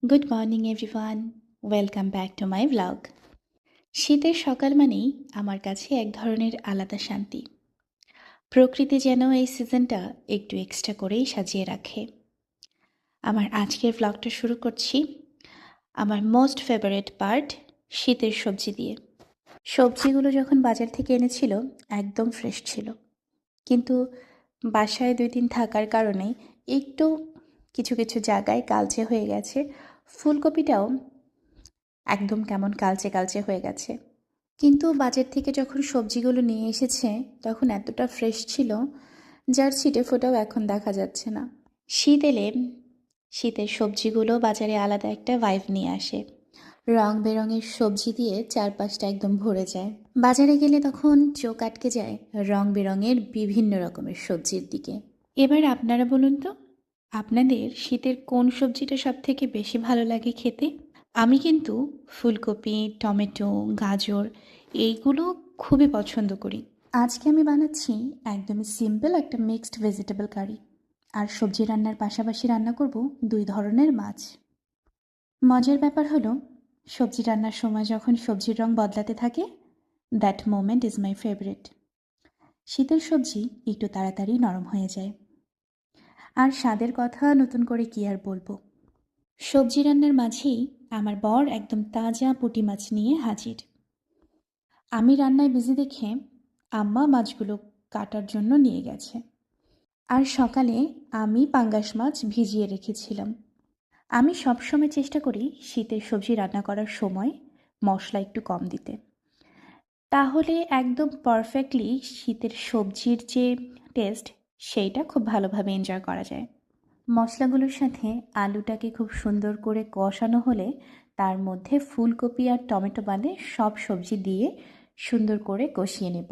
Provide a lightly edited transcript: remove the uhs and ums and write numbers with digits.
Good morning everyone, welcome back to my blog. শীতের সকাল মানেই আমার কাছে এক ধরনের আলাদা শান্তি। প্রকৃতি যেন এই সিজনটা একটু এক্সট্রা করেই সাজিয়ে রাখে। আমার আজকের ব্লগটা শুরু করছি আমার মোস্ট ফেভারিট পার্ট, শীতের সবজি দিয়ে। সবজিগুলো যখন বাজার থেকে এনেছিল একদম ফ্রেশ ছিল, কিন্তু বাসায় 2 দিন থাকার কারণে একটু কিছু কিছু জায়গায় কালচে হয়ে গেছে। ফুলকপিটাও একদম কেমন কালচে কালচে হয়ে গেছে। কিন্তু বাজার থেকে যখন সবজিগুলো নিয়ে এসেছে তখন এতটা ফ্রেশ ছিল, যার ছিটে ফোটাও এখন দেখা যাচ্ছে না। শীত এলে শীতের সবজিগুলো বাজারে আলাদা একটা ভাইব নিয়ে আসে। রং বেরঙের সবজি দিয়ে চারপাশটা একদম ভরে যায়। বাজারে গেলে তখন চোখ আটকে যায় রং বেরঙের বিভিন্ন রকমের সবজির দিকে। এবার আপনারা বলুন তো, আপনাদের শীতের কোন সবজিটা সব থেকে বেশি ভালো লাগে খেতে? আমি কিন্তু ফুলকপি, টমেটো, গাজর এইগুলো খুবই পছন্দ করি। আজকে আমি বানাচ্ছি একদমই সিম্পল একটা মিক্সড ভেজিটেবল কারি। আর সবজি রান্নার পাশাপাশি রান্না করব 2 ধরনের মাছ। মজার ব্যাপার হলো, সবজি রান্নার সময় যখন সবজির রং বদলাতে থাকে, that moment is my favourite. শীতের সবজি একটু তাড়াতাড়ি নরম হয়ে যায়। আর স্বাদের কথা নতুন করে কি আর বলবো। সবজি রান্নার মাঝেই আমার বর একদম তাজা পুঁটি মাছ নিয়ে হাজির। আমি রান্নায় বিজি দেখে আম্মা মাছগুলো কাটার জন্য নিয়ে গেছে। আর সকালে আমি পাঙ্গাস মাছ ভিজিয়ে রেখেছিলাম। আমি সবসময় চেষ্টা করি শীতের সবজি রান্না করার সময় মশলা একটু কম দিতে, তাহলে একদম পারফেক্টলি শীতের সবজির যে টেস্ট সেইটা খুব ভালোভাবে এনজয় করা যায়। মশলাগুলোর সাথে আলুটাকে খুব সুন্দর করে কষানো হলে তার মধ্যে ফুলকপি আর টমেটো বাদে সব সবজি দিয়ে সুন্দর করে কষিয়ে নেব।